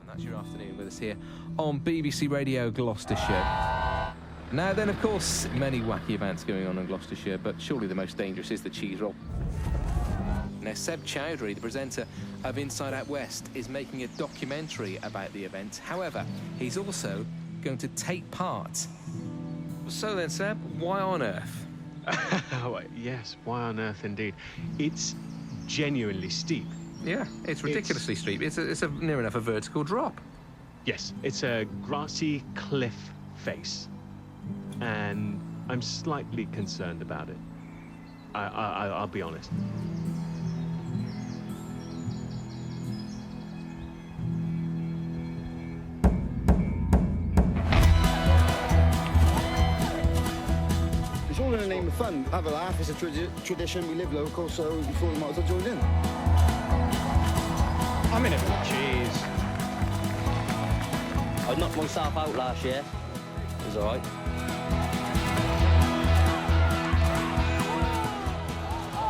That's your afternoon with us here on BBC Radio Gloucestershire. Now then, of course, many wacky events going on in Gloucestershire, but surely the most dangerous is the cheese roll. Now, Seb Choudhury, the presenter of Inside Out West, is making a documentary about the event. However, he's also going to take part. So then, Seb, why on earth? Yes, why on earth indeed. It's genuinely steep. Yeah, it's ridiculously steep. It's a near enough a vertical drop. Yes, it's a grassy cliff face. And I'm slightly concerned about it. I'll be honest. It's all in the name of fun. Have a laugh, it's a tradition, we live local, so we thought we might as well join in. I'm in it for the cheese. I knocked myself out last year. It was alright.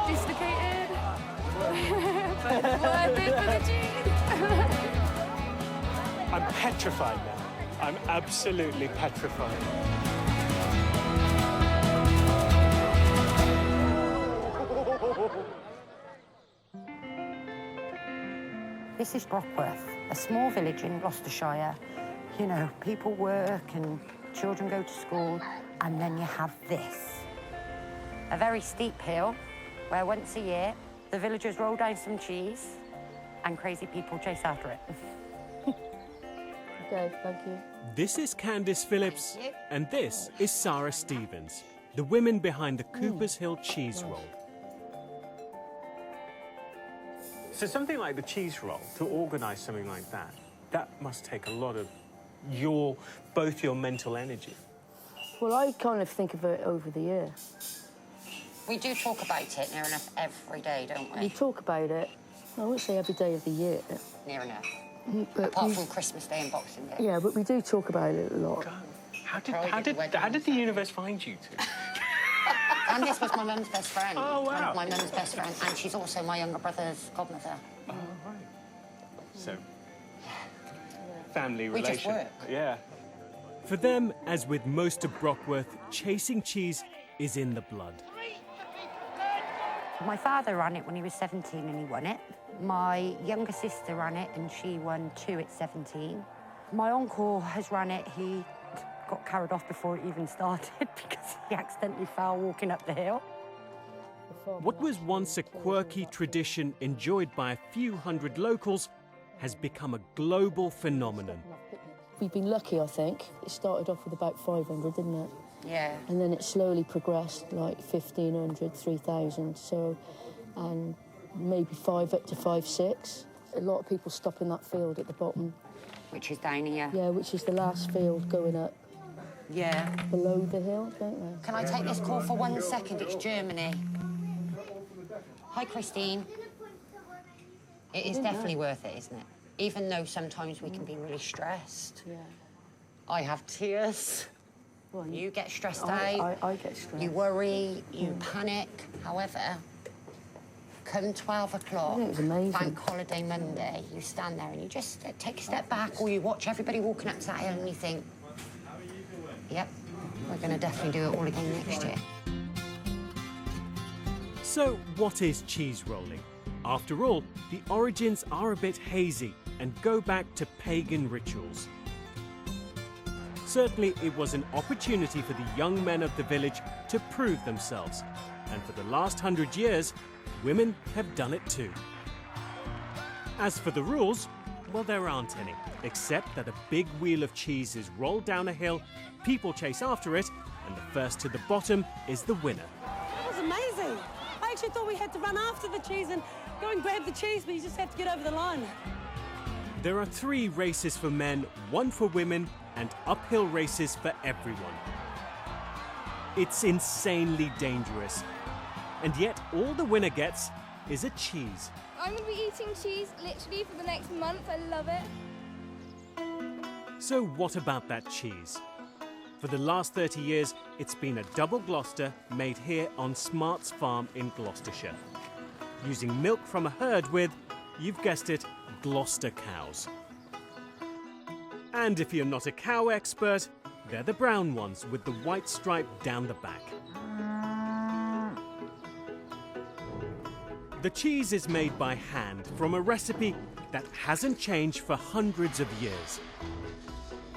Dislocated. But it's worth it for the cheese. I'm petrified now. I'm absolutely petrified. This is Brockworth, a small village in Gloucestershire. You know, people work and children go to school, and then you have this. A very steep hill where once a year the villagers roll down some cheese and crazy people chase after it. Okay, thank you. This is Candice Phillips, and this is Sara Stevens, the women behind the Cooper's Hill cheese roll. So something like the cheese roll, to organise something like that, that must take a lot of both your mental energy. Well, I kind of think of it over the year. We do talk about it near enough every day, don't we? We talk about it, I wouldn't say every day of the year. Near enough. But apart from Christmas Day and Boxing Day. Yeah, but we do talk about it a lot. God, how did the universe find you two? Candice was my mum's best friend. Oh, wow. One of my mum's best friends, and she's also my younger brother's godmother. Oh, right. So, family We relation. just work. Yeah. For them, as with most of Brockworth, chasing cheese is in the blood. My father ran it when he was 17 and he won it. My younger sister ran it and she won 2 at 17. My uncle has run it. He got carried off before it even started because he accidentally fell walking up the hill. What was once a quirky tradition enjoyed by a few hundred locals has become a global phenomenon. We've been lucky, I think. It started off with about 500, didn't it? Yeah. And then it slowly progressed, like 1,500, 3,000, so, and maybe 5 up to 5, 6. A lot of people stop in that field at the bottom. Which is down here. Yeah, which is the last field going up. Yeah. Below the hill, don't they? Can I take this call for 1 second? It's Germany. Hi, Christine. It is definitely worth it, isn't it? Even though sometimes we can be really stressed. Yeah. I have tears. Well, you get stressed out. I get stressed. You worry, you panic. However, come 12 o'clock, It was amazing. Bank Holiday Monday, you stand there and you just take a step back, or you watch everybody walking up to that hill and you think, yep, we're going to definitely do it all again next year. So, what is cheese rolling? After all, the origins are a bit hazy and go back to pagan rituals. Certainly, it was an opportunity for the young men of the village to prove themselves. And for the last 100 years, women have done it too. As for the rules, well, there aren't any, except that a big wheel of cheese is rolled down a hill, people chase after it, and the first to the bottom is the winner. That was amazing. I actually thought we had to run after the cheese and go and grab the cheese, but you just have to get over the line. There are 3 races for men, 1 for women, and uphill races for everyone. It's insanely dangerous. And yet, all the winner gets is a cheese. I'm going to be eating cheese literally for the next month. I love it. So what about that cheese? For the last 30 years, it's been a Double Gloucester made here on Smart's farm in Gloucestershire, using milk from a herd with, you've guessed it, Gloucester cows. And if you're not a cow expert, they're the brown ones with the white stripe down the back. The cheese is made by hand from a recipe that hasn't changed for hundreds of years.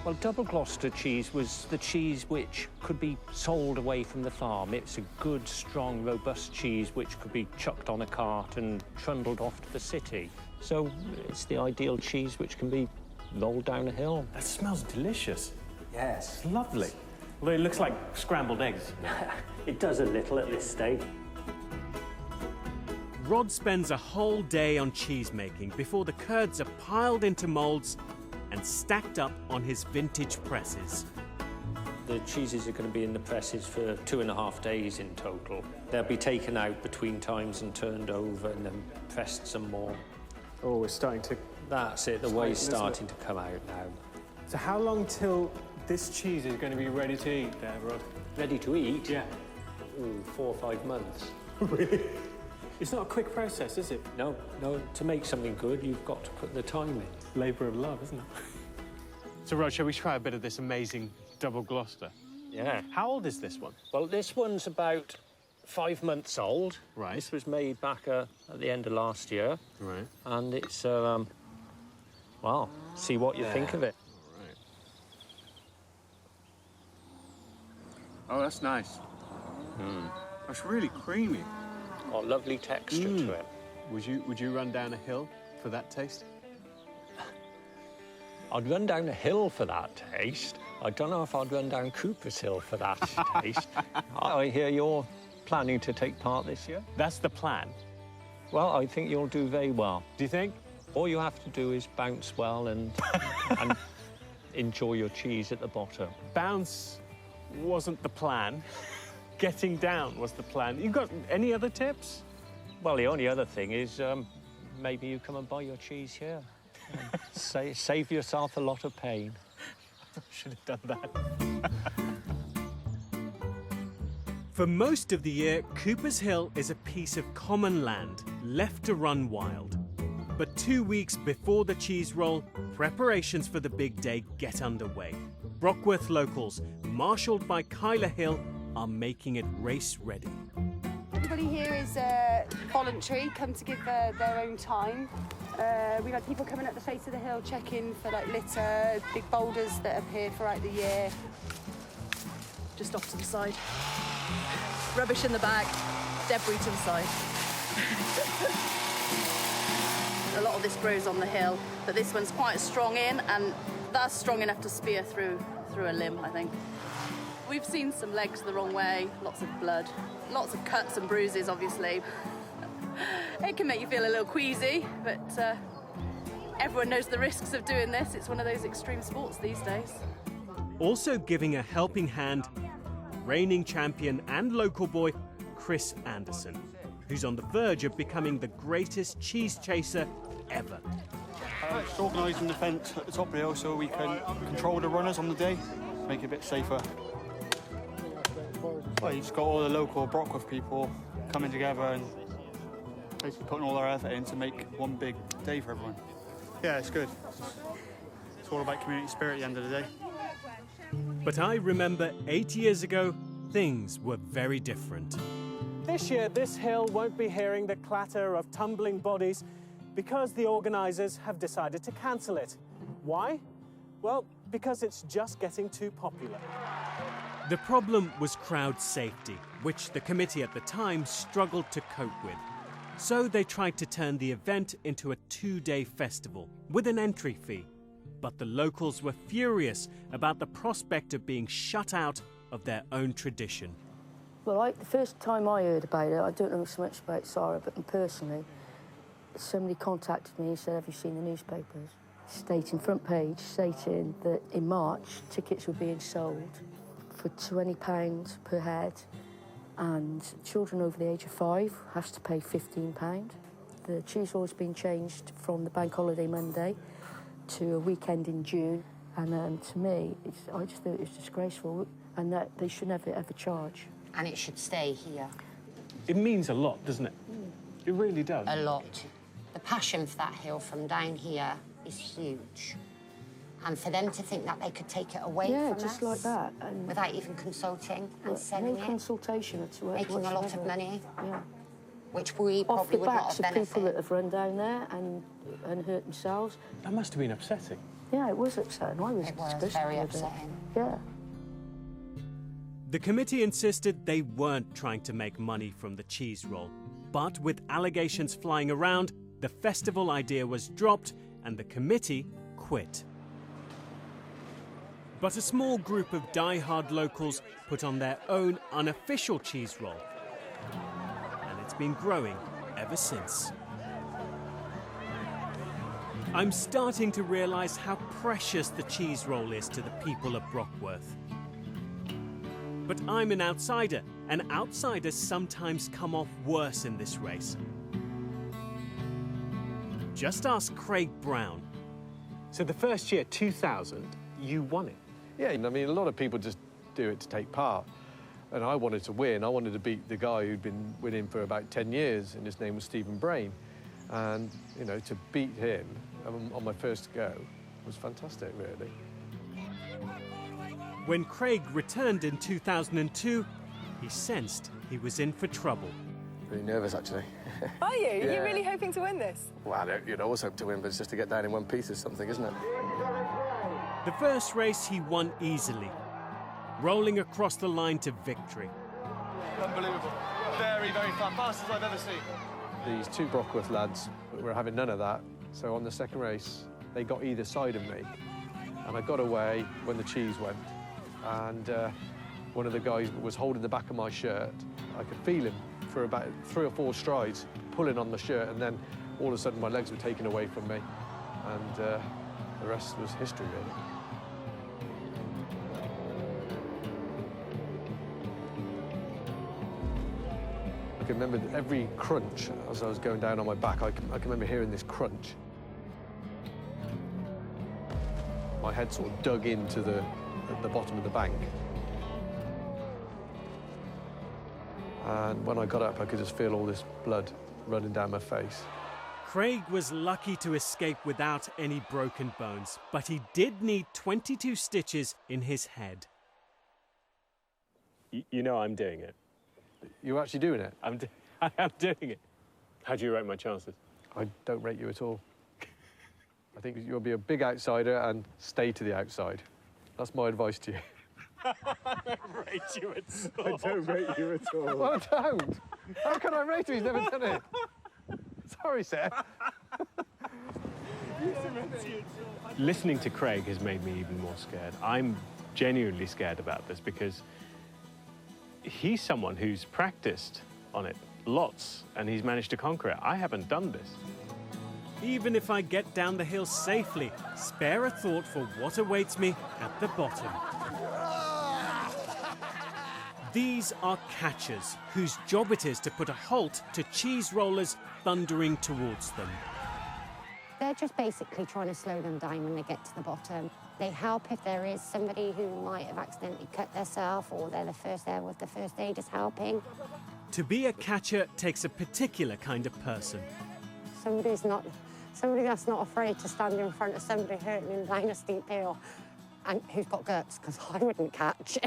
Well, Double Gloucester cheese was the cheese which could be sold away from the farm. It's a good, strong, robust cheese which could be chucked on a cart and trundled off to the city. So it's the ideal cheese which can be rolled down a hill. That smells delicious. Yes. It's lovely. Although it looks like scrambled eggs. It does a little at this stage. Rod spends a whole day on cheese making before the curds are piled into moulds and stacked up on his vintage presses. The cheeses are going to be in the presses for 2.5 days in total. They'll be taken out between times and turned over and then pressed some more. Oh, we're starting to... That's it, the whey's starting to come out now. So how long till this cheese is going to be ready to eat there, Rod? Ready to eat? Yeah. Ooh, 4 or 5 months. Really? It's not a quick process, is it? No, no, to make something good, you've got to put the time in. Labour of love, isn't it? So, Rod, shall we try a bit of this amazing Double Gloucester? Yeah. How old is this one? Well, this one's about 5 months old. Right. This was made back at the end of last year. Right. And it's, well, see what you think of it. Right. Oh, that's nice. That's really creamy. Oh, lovely texture to it. Would you run down a hill for that taste? I'd run down a hill for that taste. I don't know if I'd run down Cooper's Hill for that taste. I hear you're planning to take part this year. That's the plan. Well, I think you'll do very well. Do you think? All you have to do is bounce well and enjoy your cheese at the bottom. Bounce wasn't the plan. Getting down was the plan. You got any other tips? Well, the only other thing is maybe you come and buy your cheese here. Save yourself a lot of pain. Should have done that. For most of the year, Cooper's Hill is a piece of common land left to run wild. But 2 weeks before the cheese roll, preparations for the big day get underway. Brockworth locals, marshalled by Kyla Hill, are making it race ready. Everybody here is voluntary, come to give their own time. We've had people coming up the face of the hill checking for like litter, big boulders that appear throughout the year. Just off to the side. Rubbish in the back, debris to the side. A lot of this grows on the hill, but this one's quite strong in, and that's strong enough to spear through a limb, I think. We've seen some legs the wrong way, lots of blood, lots of cuts and bruises, obviously. It can make you feel a little queasy, but everyone knows the risks of doing this. It's one of those extreme sports these days. Also giving a helping hand, reigning champion and local boy, Chris Anderson, who's on the verge of becoming the greatest cheese chaser ever. Just organising the fence at the top of the hill so we can control the runners on the day, make it a bit safer. Well, you've just got all the local Brockworth people coming together and basically putting all their effort in to make one big day for everyone. Yeah, it's good. It's all about community spirit at the end of the day. But I remember 8 years ago, things were very different. This year, this hill won't be hearing the clatter of tumbling bodies because the organisers have decided to cancel it. Why? Well, because it's just getting too popular. The problem was crowd safety, which the committee at the time struggled to cope with. So they tried to turn the event into a 2-day festival with an entry fee. But the locals were furious about the prospect of being shut out of their own tradition. Well, the first time I heard about it, I don't know so much about Sara, but personally, somebody contacted me and said, have you seen the newspapers? Stating, front page, stating that in March, tickets were being sold for £20 per head, and children over the age of 5 has to pay £15. The cheese law has been changed from the bank holiday Monday to a weekend in June, and to me, I just thought it was disgraceful, and that they should never ever charge. And it should stay here. It means a lot, doesn't it? It really does. A lot. The passion for that hill from down here is huge. And for them to think that they could take it away Yeah, from us... just like that. And without even consulting and selling no it. consultation at all. Making a lot of money. Yeah. Which we Off probably the would not backs have of people that benefited. have run down there and hurt themselves. That must have been upsetting. Yeah, it was upsetting. I was It was disgusted very with it. upsetting. Yeah. The committee insisted they weren't trying to make money from the cheese roll. But with allegations flying around, the festival idea was dropped and the committee quit. But a small group of die-hard locals put on their own unofficial cheese roll. And it's been growing ever since. I'm starting to realise how precious the cheese roll is to the people of Brockworth. But I'm an outsider, and outsiders sometimes come off worse in this race. Just ask Craig Brown. So the first year, 2000, you won it. Yeah, I mean, a lot of people just do it to take part. And I wanted to win. I wanted to beat the guy who'd been winning for about 10 years, and his name was Stephen Brain. And, you know, to beat him on my first go was fantastic, really. When Craig returned in 2002, he sensed he was in for trouble. Pretty nervous, actually. Are you? Yeah. Are you really hoping to win this? Well, you'd always hope to win, but it's just to get down in one piece is something, isn't it? The first race he won easily, rolling across the line to victory. Unbelievable. Very, very fast. Fastest I've ever seen. These two Brockworth lads were having none of that. So on the second race, they got either side of me. And I got away when the cheese went. And one of the guys was holding the back of my shirt. I could feel him for about 3 or 4 strides, pulling on the shirt, and then all of a sudden my legs were taken away from me. And the rest was history, really. I can remember every crunch as I was going down on my back. I can remember hearing this crunch. My head sort of dug into the bottom of the bank. And when I got up, I could just feel all this blood running down my face. Craig was lucky to escape without any broken bones, but he did need 22 stitches in his head. You know I'm doing it. You're actually doing it? I am doing it. How do you rate my chances? I don't rate you at all. I think you'll be a big outsider and stay to the outside. That's my advice to you. I don't rate you at all. I don't rate you at all. Well, don't. How can I rate him? He's never done it. Sorry, Seb. Listening to Craig has made me even more scared. I'm genuinely scared about this because he's someone who's practiced on it lots and he's managed to conquer it. I haven't done this. Even if I get down the hill safely, spare a thought for what awaits me at the bottom. These are catchers, whose job it is to put a halt to cheese rollers thundering towards them. They're just basically trying to slow them down when they get to the bottom. They help if there is somebody who might have accidentally cut themselves or they're the first there with the first aid is helping. To be a catcher takes a particular kind of person. Somebody that's not afraid to stand in front of somebody hurting him down a steep hill and who's got guts, because I wouldn't catch.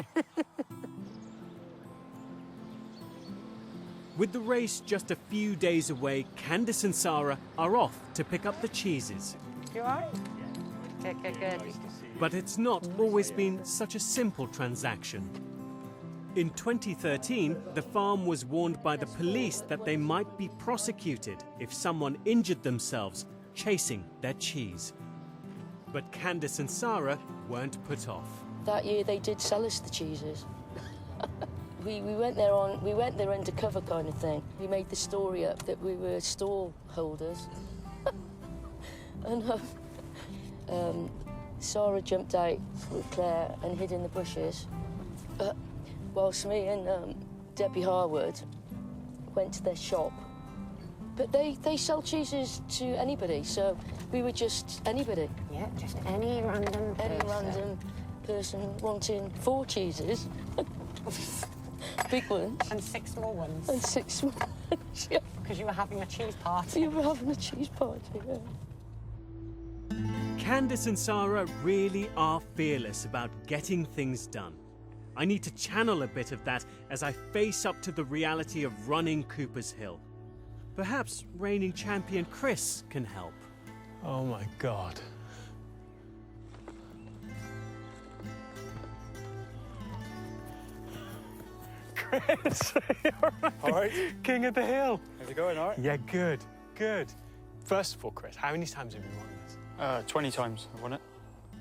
With the race just a few days away, Candice and Sara are off to pick up the cheeses. You all right? Good. But it's not always been such a simple transaction. In 2013, the farm was warned by the police that they might be prosecuted if someone injured themselves chasing their cheese. But Candice and Sara weren't put off. That year they did sell us the cheeses. We went there undercover kind of thing. We made the story up that we were stall holders. And Sara jumped out with Claire and hid in the bushes. Whilst me and Debbie Harwood went to their shop. But they sell cheeses to anybody, so we were just anybody. Yeah, just any random person. Any random person wanting 4 cheeses. Big ones. And 6 small ones. And 6 small ones, yeah. Because you were having a cheese party. You were having a cheese party, yeah. Candice and Sara really are fearless about getting things done. I need to channel a bit of that as I face up to the reality of running Cooper's Hill. Perhaps reigning champion Chris can help. Oh my God. Chris, All right. King of the Hill. How's it going, all right? Yeah, good, good. First of all, Chris, how many times have you won this? 20 times I've won it.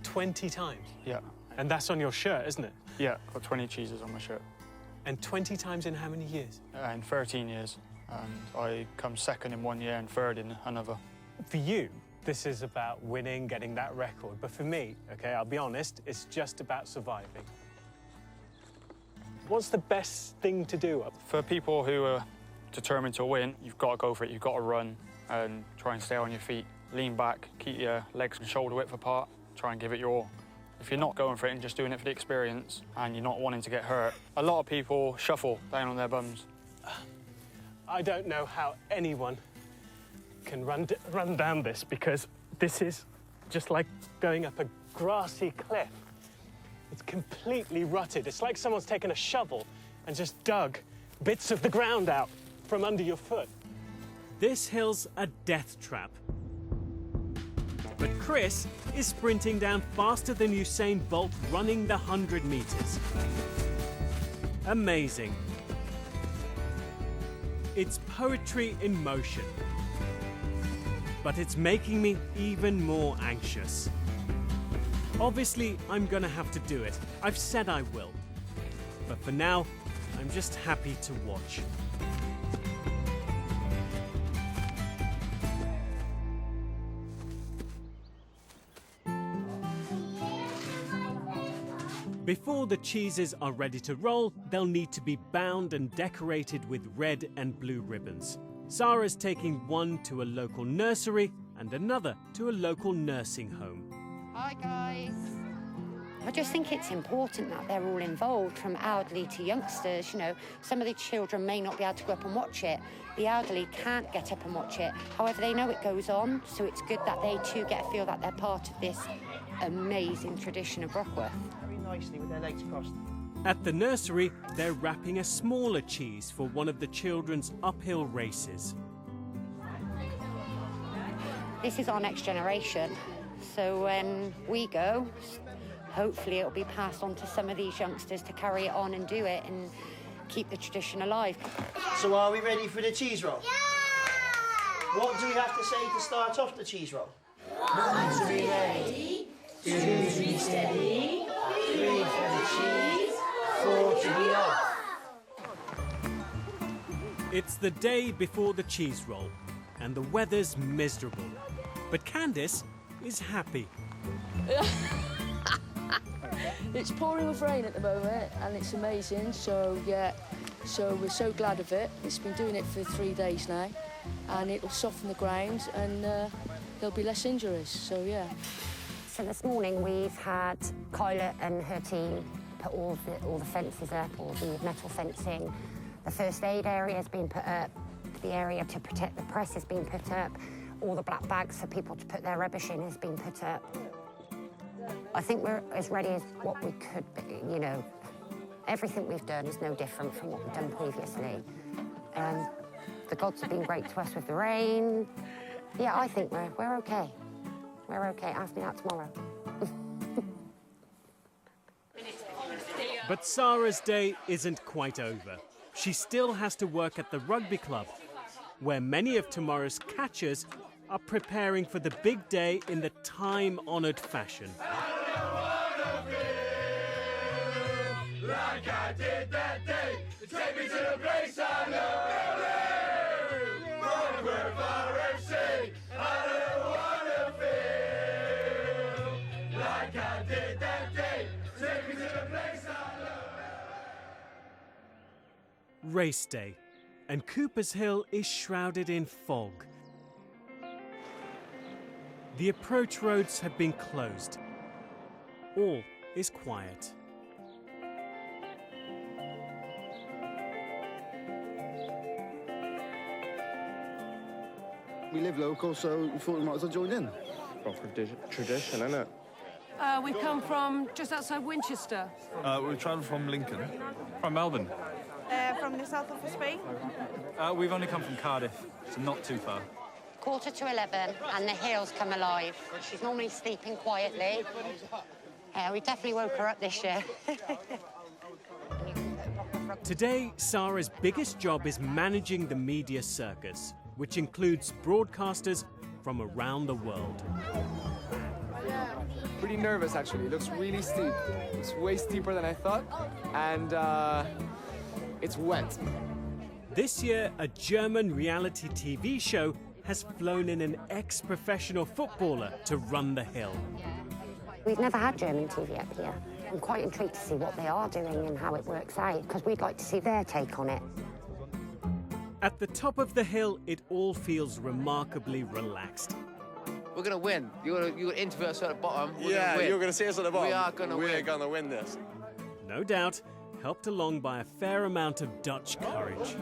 20 times? Yeah. And that's on your shirt, isn't it? Yeah, got 20 cheeses on my shirt. And 20 times in how many years? In 13 years. And I come second in 1 year and third in another. For you, this is about winning, getting that record. But for me, okay, I'll be honest, it's just about surviving. What's the best thing to do? For people who are determined to win, you've got to go for it. You've got to run and try and stay on your feet. Lean back, keep your legs and shoulder width apart, try and give it your all. If you're not going for it and just doing it for the experience and you're not wanting to get hurt, a lot of people shuffle down on their bums. I don't know how anyone can run down this, because this is just like going up a grassy cliff. It's completely rutted. It's like someone's taken a shovel and just dug bits of the ground out from under your foot. This hill's a death trap. But Chris is sprinting down faster than Usain Bolt running the 100 meters. Amazing. It's poetry in motion. But it's making me even more anxious. Obviously, I'm gonna have to do it. I've said I will. But for now, I'm just happy to watch. Before the cheeses are ready to roll, they'll need to be bound and decorated with red and blue ribbons. Sara's taking one to a local nursery and another to a local nursing home. Hi, guys. I just think it's important that they're all involved, from elderly to youngsters. You know, some of the children may not be able to go up and watch it. The elderly can't get up and watch it. However, they know it goes on, so it's good that they too get to feel that they're part of this amazing tradition of Brockworth. Very nicely with their legs crossed. At the nursery, they're wrapping a smaller cheese for one of the children's uphill races. This is our next generation, so when we go, hopefully it'll be passed on to some of these youngsters to carry it on and do it and keep the tradition alive. So are we ready for the cheese roll? Yeah! What do we have to say to start off the cheese roll? 1 to be ready, 2 to be steady, 3 for the cheese, 4 to be off. It's the day before the cheese roll, and the weather's miserable. But Candice is happy. It's pouring with rain at the moment, and it's amazing. So yeah, so we're so glad of it. It's been doing it for 3 days now, and it'll soften the ground, and there'll be less injuries. So yeah. So this morning we've had Kyla and her team put all the fences up, all the metal fencing. The first aid area has been put up. The area to protect the press has been put up. All the black bags for people to put their rubbish in has been put up. I think we're as ready as what we could be, you know. Everything we've done is no different from what we've done previously. The gods have been great to us with the rain. Yeah, I think we're okay. We're okay. Ask me that tomorrow. But Sara's day isn't quite over. She still has to work at the rugby club, where many of tomorrow's catchers are preparing for the big day in the time-honoured fashion. Like I did that day, take me to the place I love. Brockworth RFC, I don't wanna feel like I did that day, take me to the place I love. Race day, and Cooper's Hill is shrouded in fog. The approach roads have been closed. All is quiet. We live local, so we thought we might as well join in. proper tradition, isn't it? We come from just outside Winchester. We travelled from Lincoln. From Melbourne. From the south of Spain. We've only come from Cardiff, so not too far. 11:15 and the hill's come alive. She's normally sleeping quietly. We definitely woke her up this year. Today, Sara's biggest job is managing the media circus, which includes broadcasters from around the world. Pretty nervous, actually. It looks really steep. It's way steeper than I thought, and it's wet. This year, a German reality TV show has flown in an ex-professional footballer to run the hill. We've never had German TV up here. I'm quite intrigued to see what they are doing and how it works out, because we'd like to see their take on it. At the top of the hill, it all feels remarkably relaxed. We're going to win. You're going to interview us at the bottom. Yeah, you're going to see us at the bottom. We are going to win. We're going to win this. No doubt, helped along by a fair amount of Dutch courage.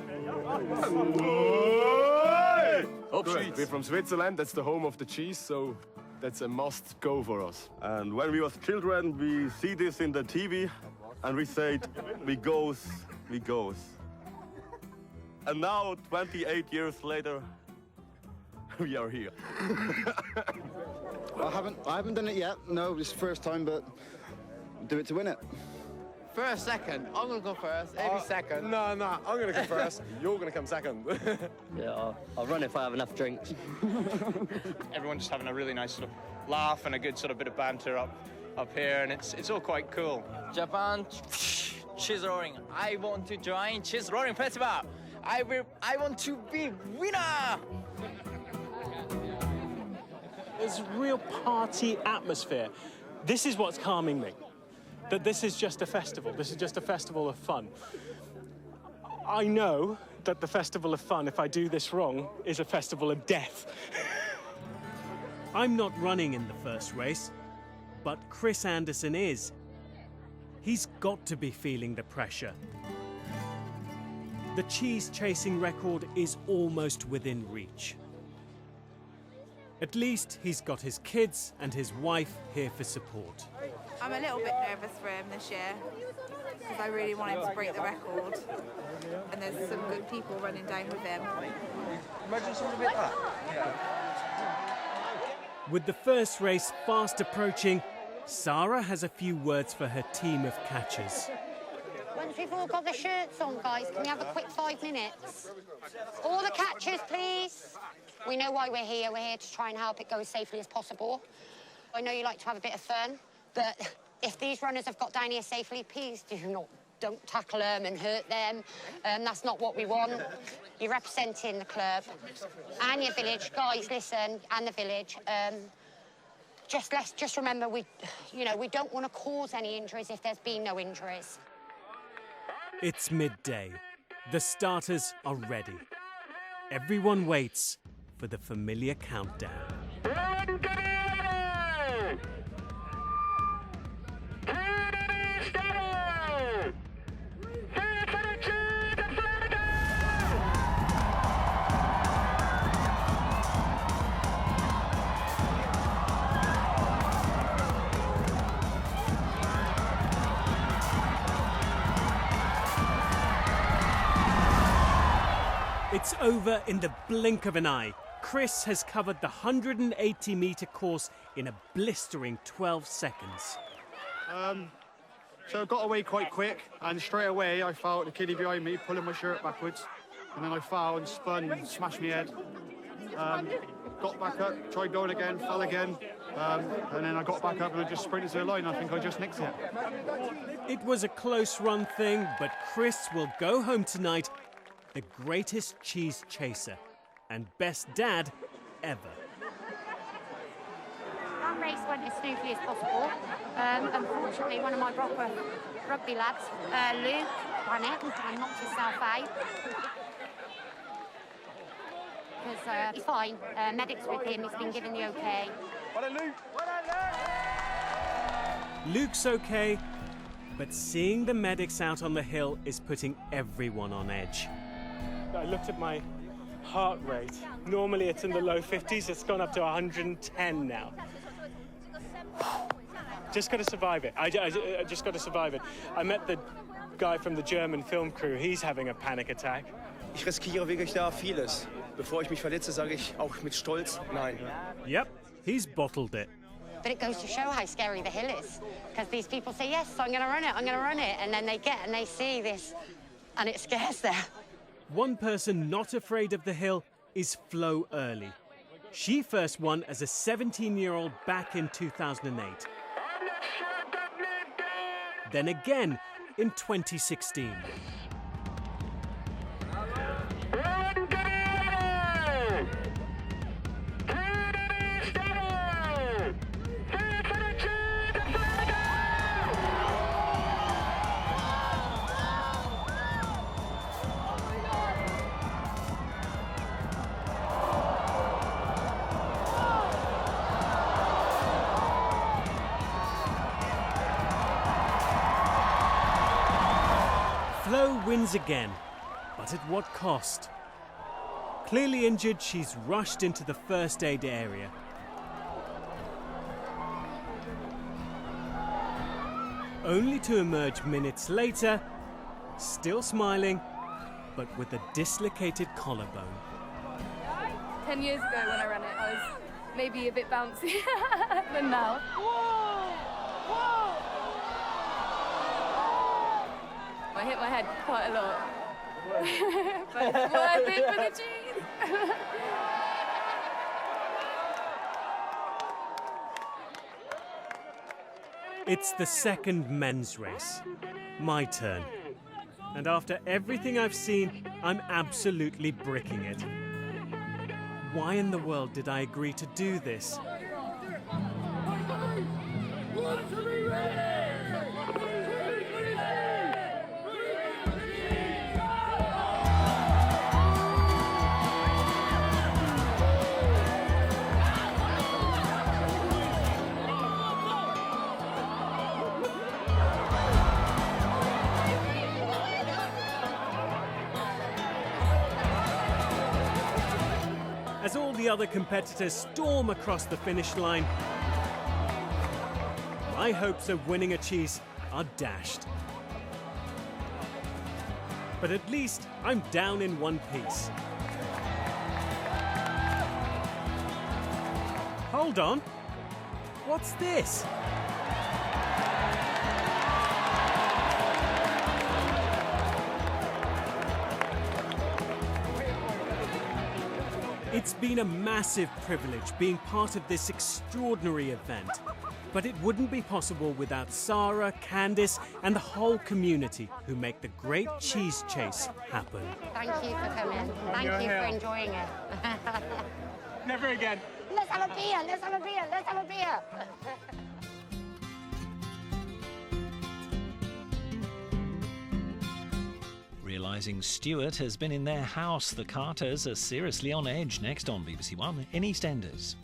We're from Switzerland. That's the home of the cheese, so that's a must go for us. And when we was children, we see this in the TV, and we said, we goes. And now, 28 years later, we are here. I haven't done it yet. No, this is the first time, but do it to win it. First, second. I'm going to go first. Every second. No, I'm going to go first. You're going to come second. Yeah, I'll run if I have enough drinks. Everyone's just having a really nice sort of laugh and a good sort of bit of banter up here, and it's all quite cool. Japan cheese roaring. I want to join cheese roaring festival. I want to be winner. There's real party atmosphere. This is what's calming me. That this is just a festival. This is just a festival of fun. I know that the festival of fun, if I do this wrong, is a festival of death. I'm not running in the first race, but Chris Anderson is. He's got to be feeling the pressure. The cheese chasing record is almost within reach. At least he's got his kids and his wife here for support. I'm a little bit nervous for him this year because I really want him to break the record, and there's some good people running down with him. Imagine something like that. With the first race fast approaching, Sara has a few words for her team of catchers. Once we've all got the shirts on, guys, can we have a quick 5 minutes? All the catchers, please. We know why we're here. We're here to try and help it go as safely as possible. I know you like to have a bit of fun, but if these runners have got down here safely, please don't tackle them and hurt them. That's not what we want. You're representing the club and your village. Guys, listen, and the village. Just remember, we don't want to cause any injuries if there's been no injuries. It's midday. The starters are ready. Everyone waits for the familiar countdown. It's over in the blink of an eye. Chris has covered the 180-metre course in a blistering 12 seconds. So I got away quite quick, and straight away I felt the kiddie behind me pulling my shirt backwards, and then I fell and spun and smashed my head. Got back up, tried going again, fell again, and then I got back up and I just sprinted to the line. I think I just nicked it. It was a close run thing, but Chris will go home tonight the greatest cheese chaser and best dad ever. That race went as smoothly as possible. Unfortunately, one of my Brockworth rugby lads, Luke, ran it and knocked himself out. Because he's fine. Medic's with him. He's been given the OK. Well done, Luke. Well done, Luke. Luke's OK, but seeing the medics out on the hill is putting everyone on edge. I looked at my heart rate Normally it's in the low 50s. It's gone up to 110 now. Just got to survive it. I just got to survive it. I met the guy from the German film crew. He's having a panic attack. Ich riskiere wirklich da vieles. Bevor ich mich verletze, sage ich auch mit Stolz nein. Yep, he's bottled it. But it goes to show how scary the hill is. Because these people say, yes, I'm going to run it, I'm going to run it. And then they get and they see this, and it scares them. One person not afraid of the hill is Flo Early. She first won as a 17-year-old back in 2008. Then again in 2016. Flo wins again, but at what cost? Clearly injured, she's rushed into the first aid area. Only to emerge minutes later, still smiling, but with a dislocated collarbone. 10 years ago when I ran it, I was maybe a bit bouncy than now. I hit my head quite a lot. But it's worth it for the cheese. It's the second men's race. My turn. And after everything I've seen, I'm absolutely bricking it. Why in the world did I agree to do this? As all the other competitors storm across the finish line, my hopes of winning a cheese are dashed. But at least I'm down in one piece. Hold on. What's this? It's been a massive privilege being part of this extraordinary event. But it wouldn't be possible without Sara, Candice, and the whole community who make the Great Cheese Chase happen. Thank you for coming. Thank you for enjoying it. Never again. Let's have a beer, let's have a beer, let's have a beer. Realising Stuart has been in their house, the Carters are seriously on edge next on BBC One in EastEnders.